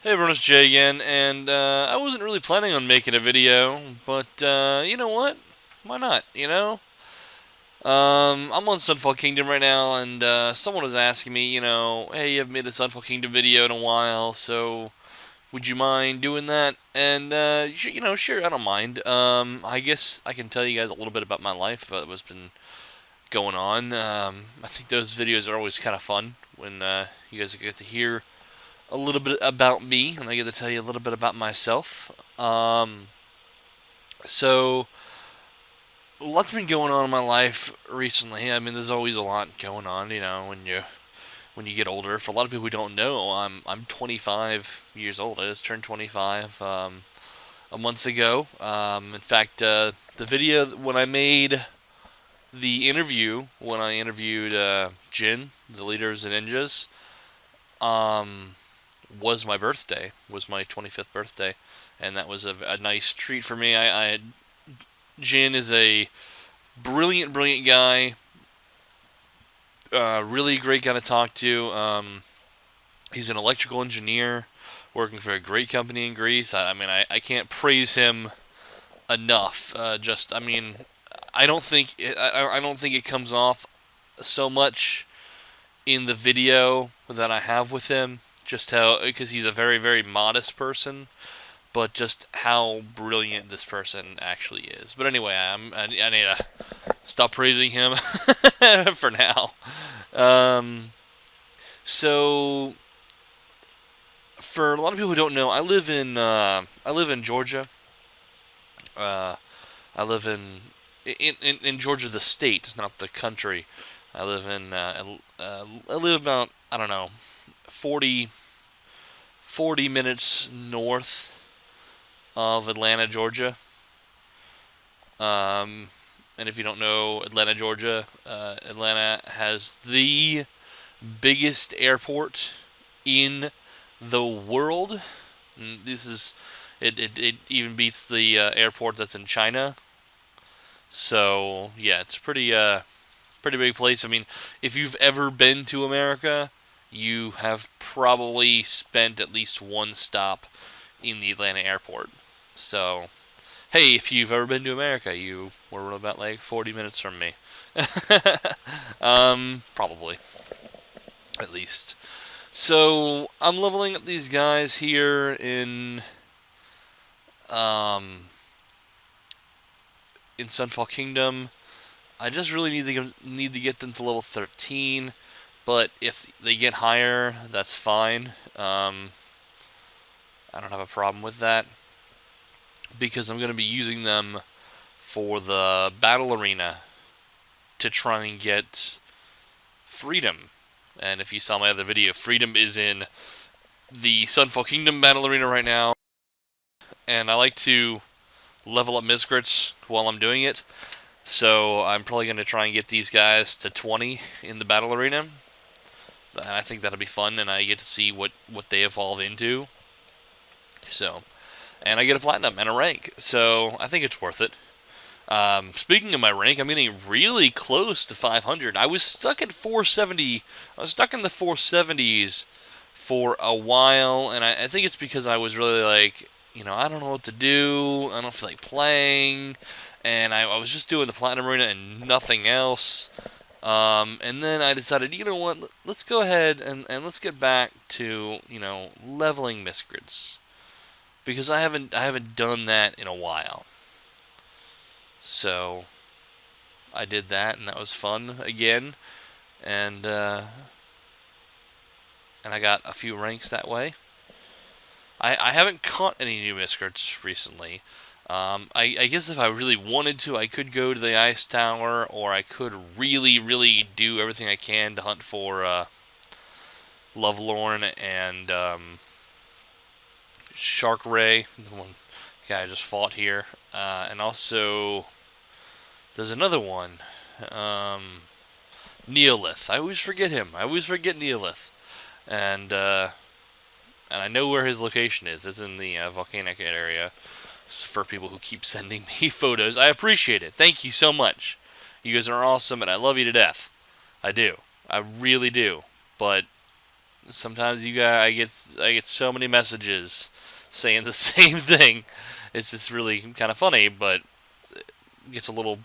Hey everyone, it's Jay again, and I wasn't really planning on making a video, but you know what? Why not? I'm on Sunfall Kingdom right now, and someone was asking me, hey, you haven't made a Sunfall Kingdom video in a while, so would you mind doing that? And sure, I don't mind. I guess I can tell you guys a little bit about my life, about what's been going on. I think those videos are always kind of fun when you guys get to hear a little bit about me, and I get to tell you a little bit about myself. So, lots been going on in my life recently. I mean, there's always a lot going on, when you get older. For a lot of people who don't know, I'm 25 years old. I just turned 25 a month ago. In fact, the video when I made the interview when I interviewed Jin, the leaders and ninjas, um, was my birthday, was my 25th birthday, and that was a nice treat for me. Jin is a brilliant, brilliant guy, really great guy to talk to. He's an electrical engineer working for a great company in Greece. I mean, I can't praise him enough. I don't think I don't think it comes off so much in the video that I have with him. Just how, because he's a very, very modest person, but just how brilliant this person actually is. But anyway, I need to stop praising him for now. Um, so, for a lot of people who don't know, I live in Georgia. Uh, I live in Georgia, the state, not the country. I live about, I don't know, 40 minutes north of Atlanta, Georgia. Um, and if you don't know Atlanta, Georgia, Atlanta has the biggest airport in the world. This is it even beats the airport that's in China. So yeah, it's pretty big place. I mean, if you've ever been to America, you have probably spent at least one stop in the Atlanta airport. So, hey, if you've ever been to America, you were about like 40 minutes from me. Probably, at least. So, I'm leveling up these guys here um, in Sunfall Kingdom. I just really need to get them to level 13, but if they get higher, that's fine. I don't have a problem with that because I'm going to be using them for the battle arena to try and get freedom. And if you saw my other video, freedom is in the Sunfall Kingdom Battle Arena right now, and I like to level up Miscrits while I'm doing it. So I'm probably going to try and get these guys to 20 in the battle arena. And I think that'll be fun, and I get to see what they evolve into. So, and I get a platinum and a rank, so I think it's worth it. Speaking of my rank, I'm getting really close to 500. I was stuck at 470. I was stuck in the 470s for a while, and I think it's because I was really like, I don't know what to do. I don't feel like playing, and I was just doing the platinum arena and nothing else. And then I decided, you know what? Let's go ahead and let's get back to leveling Miscrits because I haven't done that in a while. So I did that, and that was fun again, and I got a few ranks that way. I haven't caught any new Miscrits recently. I guess if I really wanted to, I could go to the Ice Tower, or I could really, really do everything I can to hunt for Lovelorn and Shark Ray, the one guy I just fought here, and also there's another one, Neolith. I always forget him. I always forget Neolith, and I know where his location is. It's in the volcanic area. For people who keep sending me photos, I appreciate it. Thank you so much. You guys are awesome, and I love you to death. I do. I really do. But Sometimes I get so many messages saying the same thing. It's just really kind of funny, but it gets a little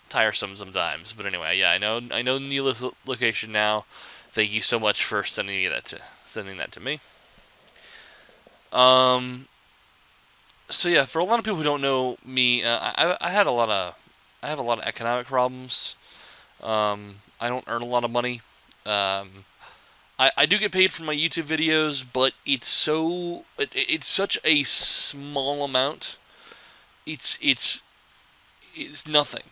tiresome sometimes. But anyway, yeah, I know the new location now. Thank you so much for sending that to me. Um, so yeah, for a lot of people who don't know me, I had a lot of I have a lot of economic problems. I don't earn a lot of money. Um, I do get paid for my YouTube videos, but it's such a small amount. It's it's nothing.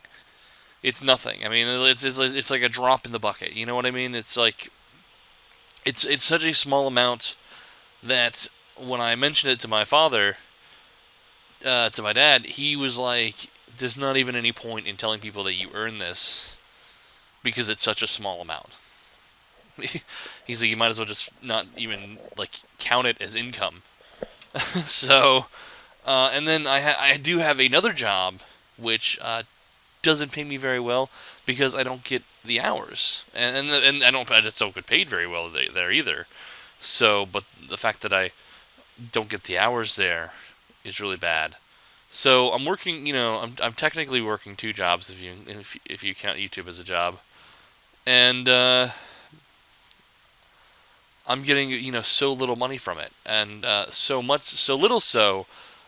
It's nothing. I mean, it's like a drop in the bucket. You know what I mean? It's like it's such a small amount that when I mentioned it to my father, to my dad, he was like, "There's not even any point in telling people that you earn this because it's such a small amount." He's like, "You might as well just not even like count it as income." So, and then I do have another job, which doesn't pay me very well because I don't get the hours, and I just don't get paid very well there either. So, but the fact that I don't get the hours there is really bad. So I'm working, I'm technically working two jobs if you count YouTube as a job, and I'm getting so little money from it, and so little so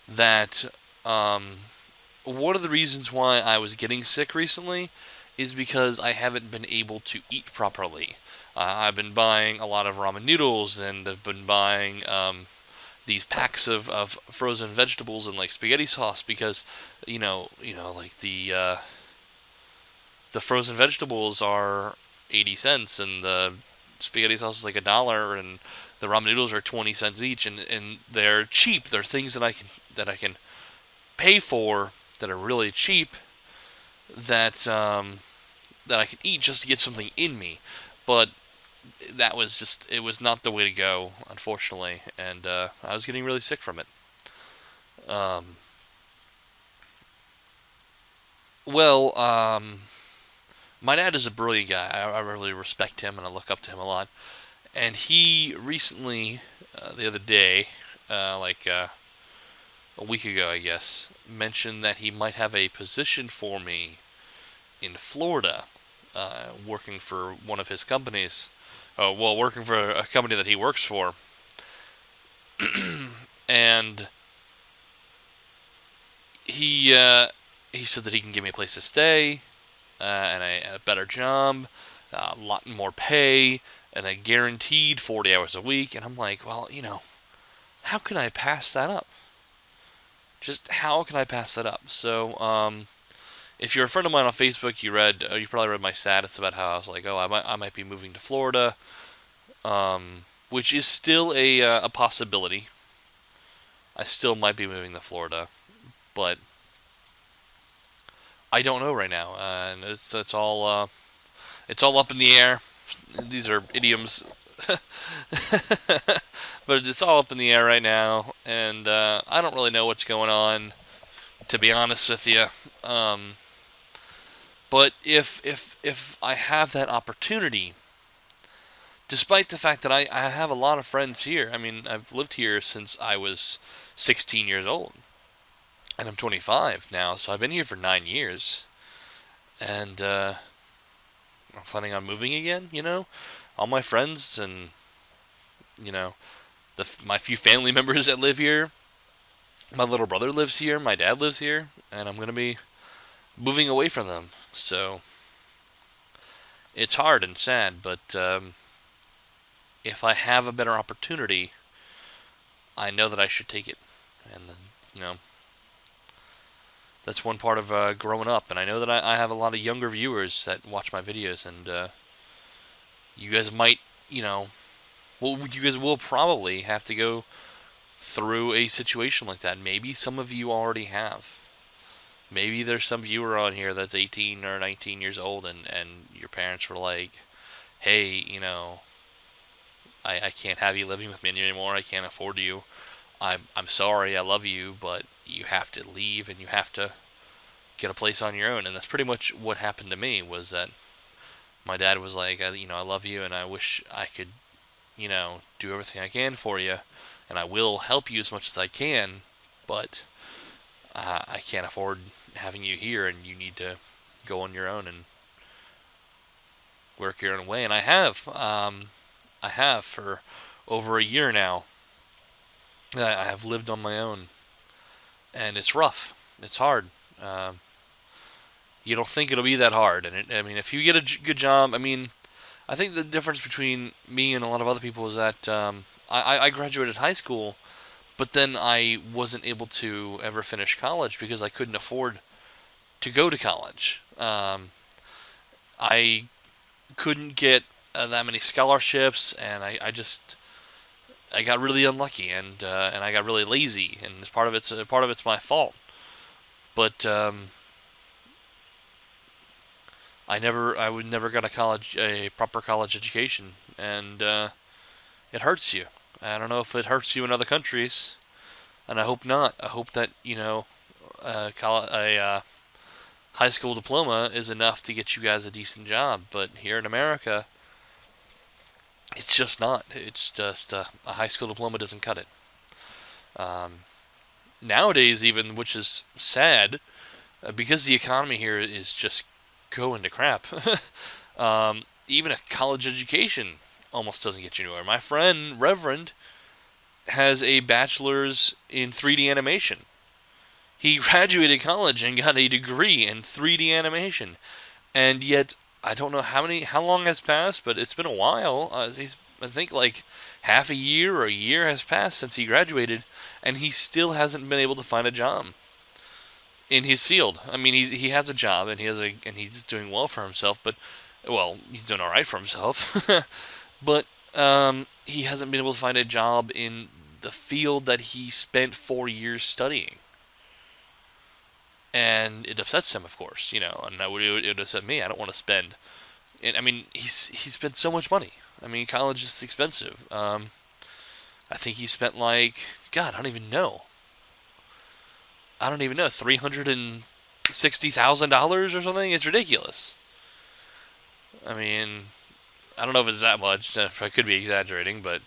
that one of the reasons why I was getting sick recently is because I haven't been able to eat properly. I've been buying a lot of ramen noodles, and I've been buying these packs of frozen vegetables and like spaghetti sauce because like the frozen vegetables are 80 cents and the spaghetti sauce is like $1 and the ramen noodles are 20 cents each, and they're cheap. They're things that I can pay for that are really cheap that I can eat just to get something in me. But it was not the way to go, unfortunately, and I was getting really sick from it. Um, well, my dad is a brilliant guy. I really respect him and I look up to him a lot. And he recently, the other day, a week ago, I guess, mentioned that he might have a position for me in Florida, working for one of his companies. Well, working for a company that he works for, and he said that he can give me a place to stay, and a better job, a lot more pay, and a guaranteed 40 hours a week. And I'm like, well, how can I pass that up? Just how can I pass that up? So, if you're a friend of mine on Facebook, you probably read my status about how I was like, oh, I might be moving to Florida, which is still a possibility. I still might be moving to Florida, but I don't know right now, and it's all up in the air. These are idioms, but it's all up in the air right now, and I don't really know what's going on, to be honest with you. But if I have that opportunity, despite the fact that I have a lot of friends here, I mean, I've lived here since I was 16 years old, and I'm 25 now, so I've been here for 9 years, and I'm planning on moving again. All my friends and you know my few family members that live here. My little brother lives here. My dad lives here, and I'm gonna be moving away from them. So it's hard and sad, but if I have a better opportunity, I know that I should take it. And then, that's one part of growing up. And I know that I have a lot of younger viewers that watch my videos, and you guys might, you guys will probably have to go through a situation like that. Maybe some of you already have. Maybe there's some viewer on here that's 18 or 19 years old, and your parents were like, hey, I can't have you living with me anymore. I can't afford you. I'm sorry. I love you, but you have to leave and you have to get a place on your own. And that's pretty much what happened to me. Was that my dad was like, I love you, and I wish I could do everything I can for you, and I will help you as much as I can, but I can't afford having you here, and you need to go on your own and work your own way. And I have for over a year now. I have lived on my own, and it's rough. It's hard. You don't think it'll be that hard, and I mean, if you get a good job, I mean, I think the difference between me and a lot of other people is that I graduated high school, but then I wasn't able to ever finish college because I couldn't afford to go to college. I couldn't get that many scholarships, and I got really unlucky, and I got really lazy, and part of it's my fault. But I would never got a proper college education, and it hurts you. I don't know if it hurts you in other countries, and I hope not. I hope that a high school diploma is enough to get you guys a decent job. But here in America, it's just not. It's just a high school diploma doesn't cut it. Nowadays, even, which is sad, because the economy here is just going to crap. Even a college education almost doesn't get you anywhere. My friend Reverend has a bachelor's in 3D animation. He graduated college and got a degree in 3D animation, and yet I don't know how long has passed, but it's been a while. I think like half a year or a year has passed since he graduated, and he still hasn't been able to find a job in his field. I mean, he has a job, and he's doing well for himself, but well, he's doing all right for himself. But he hasn't been able to find a job in the field that he spent 4 years studying. And it upsets him, of course, and it would upset me. I don't want to spend. And I mean, he spent so much money. I mean, college is expensive. I think he spent God, I don't even know. $360,000 or something. It's ridiculous. I mean, I don't know if it's that much. I could be exaggerating, but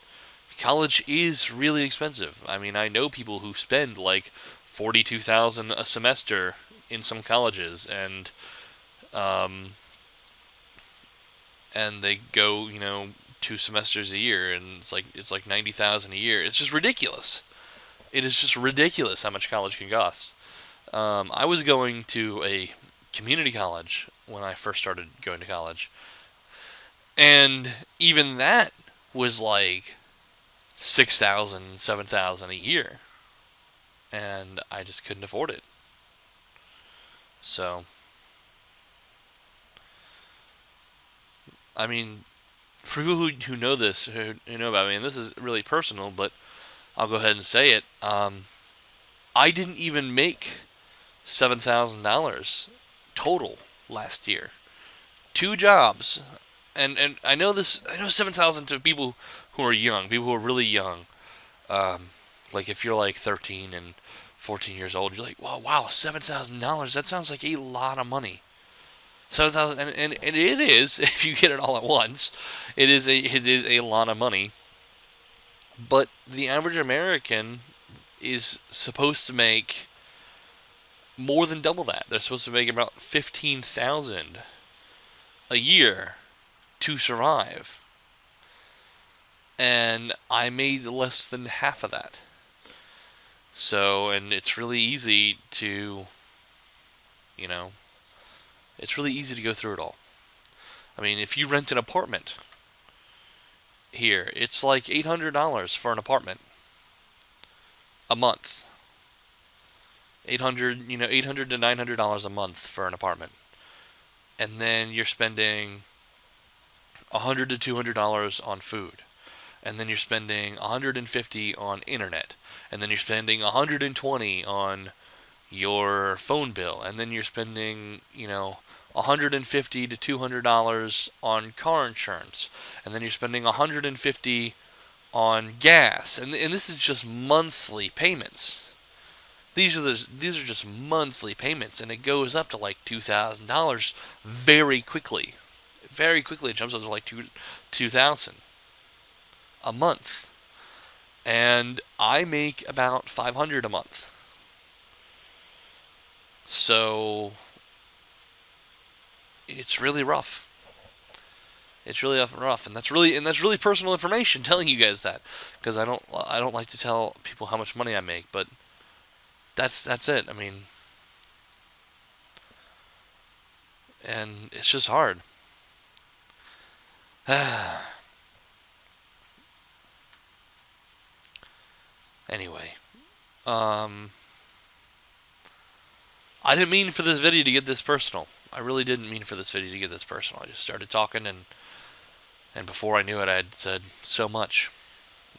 college is really expensive. I mean, I know people who spend like $42,000 a semester in some colleges, and they go 2 semesters a year, and it's like $90,000 a year. It's just ridiculous. It is just ridiculous how much college can cost. I was going to a community college when I first started going to college, and even that was like $6,000, $7,000 a year, and I just couldn't afford it. So, I mean, for people who know this, who know about me, and this is really personal, but I'll go ahead and say it. I didn't even make $7,000 total last year. 2 jobs, and I know this. I know 7,000 to people who are young, people who are really young. Like if you're like 13 and 14 years old, you're like, wow, $7,000. That sounds like a lot of money. 7,000, and it is if you get it all at once. It is a lot of money. But the average American is supposed to make more than double that. They're supposed to make about $15,000 a year to survive, and I made less than half of that. So, and it's really easy to, it's really easy to go through it all. I mean, if you rent an apartment here, it's like $800 for an apartment a month. 800 to $900 a month for an apartment. And then you're spending $100 to $200 on food. And then you're spending $150 on internet. And then you're spending $120 on your phone bill. And then you're spending, $150 to $200 on car insurance. And then you're spending $150 on gas. And this is just monthly payments. These are just monthly payments, and it goes up to like $2,000 very quickly. Very quickly, it jumps up to like $2,000 a month, and I make about 500 a month. So it's really rough. It's really rough, and that's really personal information telling you guys that, because I don't like to tell people how much money I make, but that's it. I mean, and it's just hard. Anyway, I didn't mean for this video to get this personal. I really didn't mean for this video to get this personal. I just started talking, and before I knew it, I had said so much.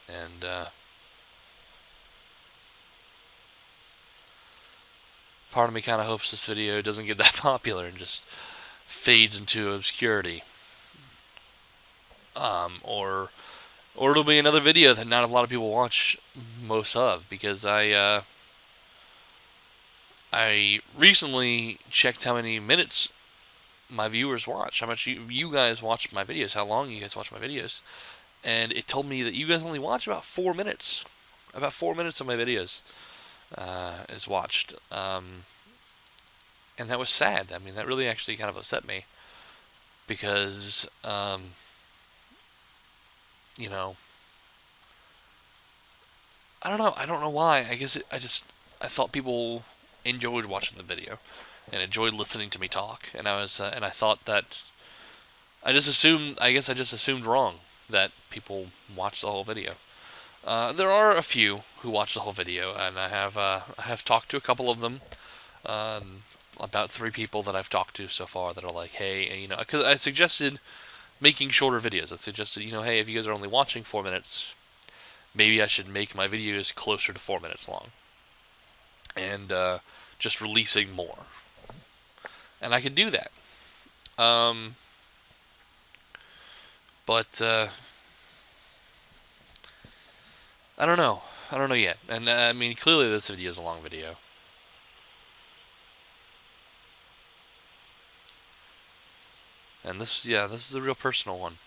And part of me kind of hopes this video doesn't get that popular and just fades into obscurity. Or it'll be another video that not a lot of people watch most of, because I recently checked how many minutes my viewers watch, how much you guys watch my videos, how long you guys watch my videos, and it told me that you guys only watch about 4 minutes. About 4 minutes of my videos is watched, and that was sad. I mean, that really actually kind of upset me, because you know, I don't know. I don't know why. I guess I thought people enjoyed watching the video and enjoyed listening to me talk, and I thought that I guess I just assumed wrong that people watch the whole video. There are a few who watch the whole video, and I have talked to a couple of them. About 3 people that I've talked to so far that are like, hey, because I suggested making shorter videos. I suggested, hey, if you guys are only watching 4 minutes, maybe I should make my videos closer to 4 minutes long, and just releasing more. And I could do that. But I don't know. I don't know yet. And I mean, clearly this video is a long video. And this is a real personal one.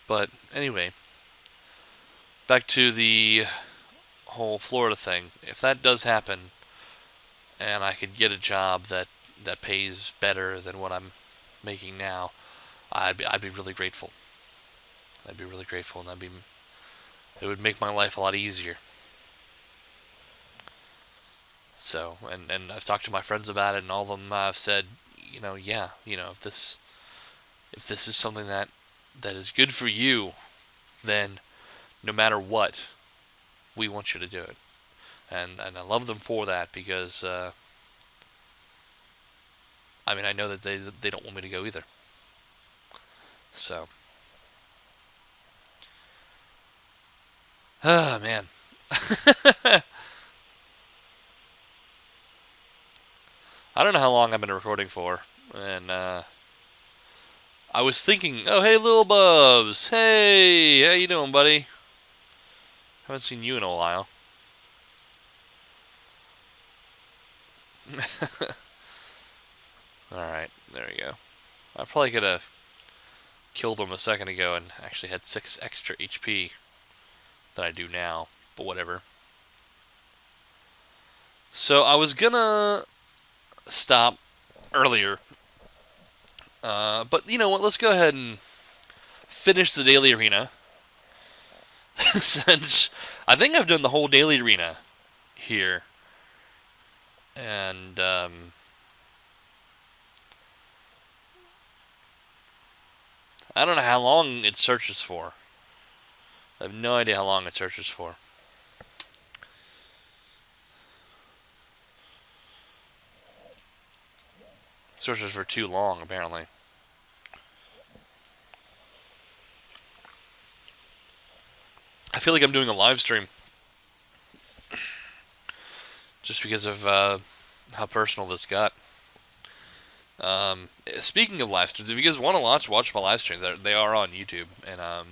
But anyway, back to the whole Florida thing. If that does happen, and I could get a job that pays better than what I'm making now, I'd be really grateful. I'd be really grateful, and it would make my life a lot easier. So, and I've talked to my friends about it, and all of them have said, if this is something that is good for you, then no matter what, we want you to do it. And I love them for that, because I know that they don't want me to go either. So, man. I don't know how long I've been recording for, and I was thinking, oh, hey, Lil Bubs, hey, how you doing, buddy? Haven't seen you in a while. Alright, there we go. I probably could have killed him a second ago and actually had 6 extra HP than I do now, but whatever. So I was gonna stop earlier, but you know what, let's go ahead and finish the daily arena. Since I think I've done the whole daily arena here, and I don't know how long it searches for. I have no idea how long it searches for. It searches for too long, apparently. I feel like I'm doing a live stream, just because of how personal this got. Speaking of live streams, if you guys want to watch my live streams, they are on YouTube, and I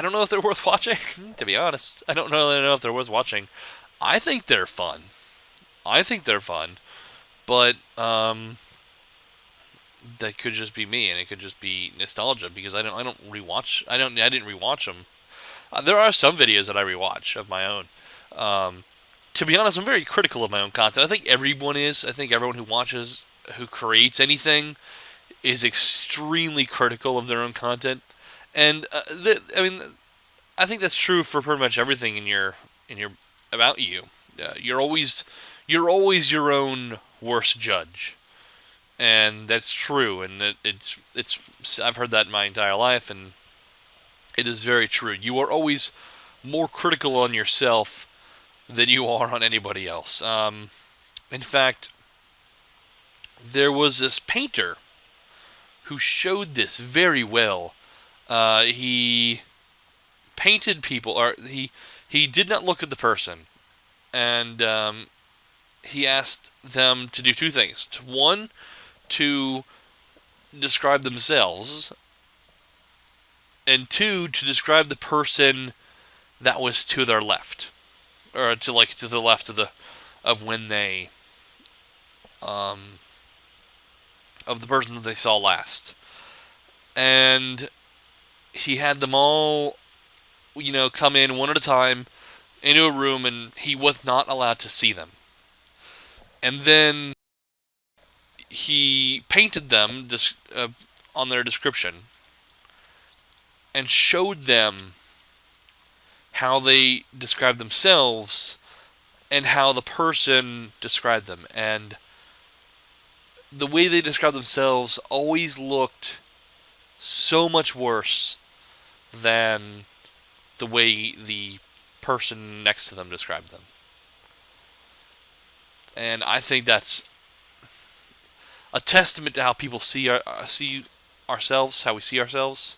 don't know if they're worth watching. To be honest, I don't really know if they're worth watching. I think they're fun. But that could just be me, and it could just be nostalgia because I didn't rewatch them. There are some videos that I rewatch of my own. Um, to be honest, I'm very critical of my own content. I think everyone is. I think everyone who creates anything, is extremely critical of their own content, and I mean, I think that's true for pretty much everything in your about you. You're always your own worst judge, and that's true. And it's I've heard that my entire life, and it is very true. You are always more critical on yourself than you are on anybody else. In fact, there was this painter who showed this very well. He painted people, or he did not look at the person, and he asked them to do two things. One, to describe themselves, and two, to describe the person that was to their left, or to the left of when they of the person that they saw last. And he had them all, come in one at a time into a room, and he was not allowed to see them. And then he painted them on their description and showed them how they described themselves and how the person described them. And the way they described themselves always looked so much worse than the way the person next to them described them. And I think that's a testament to how people see ourselves, how we see ourselves,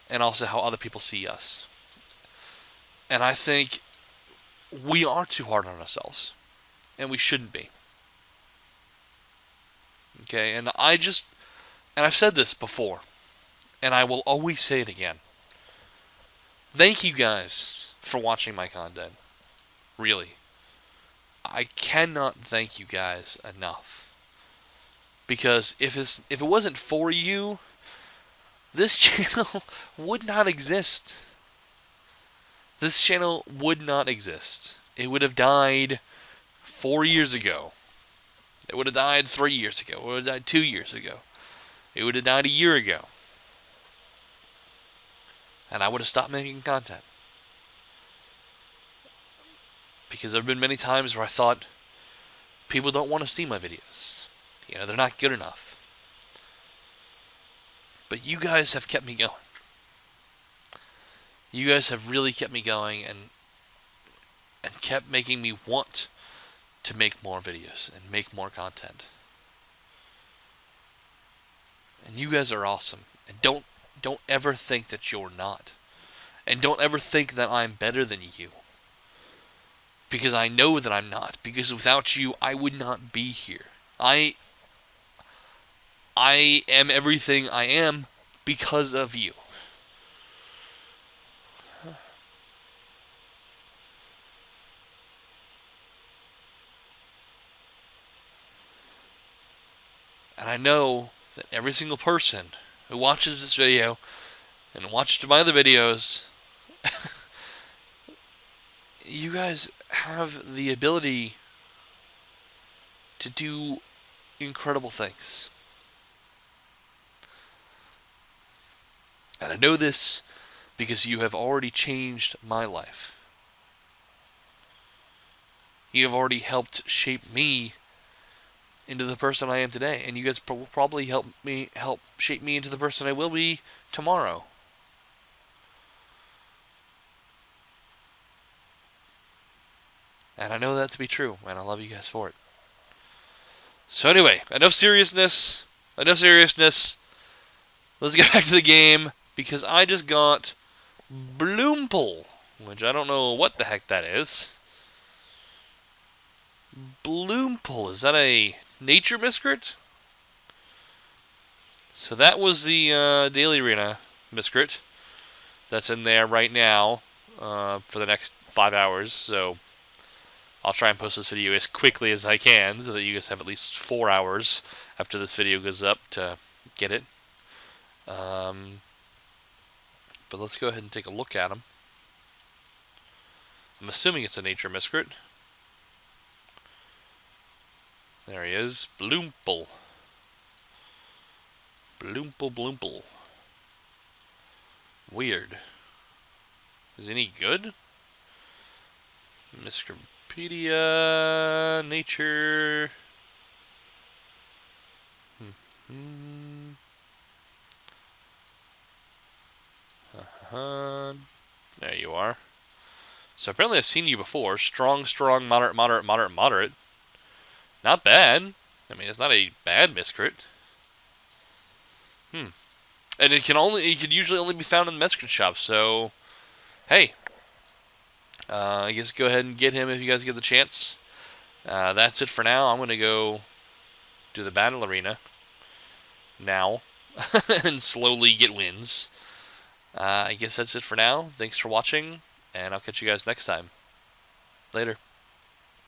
and also how other people see us. And I think we are too hard on ourselves, and we shouldn't be. Okay, and I've said this before, and I will always say it again. Thank you guys for watching my content. Really. I cannot thank you guys enough. Because if it wasn't for you, this channel would not exist. This channel would not exist. It would have died 4 years ago. It would have died 3 years ago. It would have died 2 years ago. It would have died a year ago. And I would have stopped making content. Because there have been many times where I thought, people don't want to see my videos. They're not good enough. But you guys have kept me going. You guys have really kept me going and kept making me want to make more videos and make more content. And you guys are awesome. And don't ever think that you're not. And don't ever think that I'm better than you. Because I know that I'm not. Because without you, I would not be here. I am everything I am because of you. And I know that every single person who watches this video and watches my other videos, you guys have the ability to do incredible things. And I know this because you have already changed my life. You have already helped shape me into the person I am today, and you guys will probably help shape me into the person I will be tomorrow. And I know that to be true, and I love you guys for it. So anyway, enough seriousness. Let's get back to the game, because I just got Bloomple, which I don't know what the heck that is. Bloomple, is that a nature miscrit? So that was the Daily Arena miscrit that's in there right now for the next 5 hours. So I'll try and post this video as quickly as I can so that you guys have at least 4 hours after this video goes up to get it. But let's go ahead and take a look at him. I'm assuming it's a nature miscrit. There he is. Bloomple. Bloomple. Weird. Is any good? Miscripedia. Nature. There you are. So apparently I've seen you before. Strong, moderate. Not bad. I mean, it's not a bad miscrit. And it could usually only be found in the Miscrit shop, so hey. I guess go ahead and get him if you guys get the chance. That's it for now. I'm gonna go do the battle arena now and slowly get wins. I guess that's it for now. Thanks for watching, and I'll catch you guys next time. Later.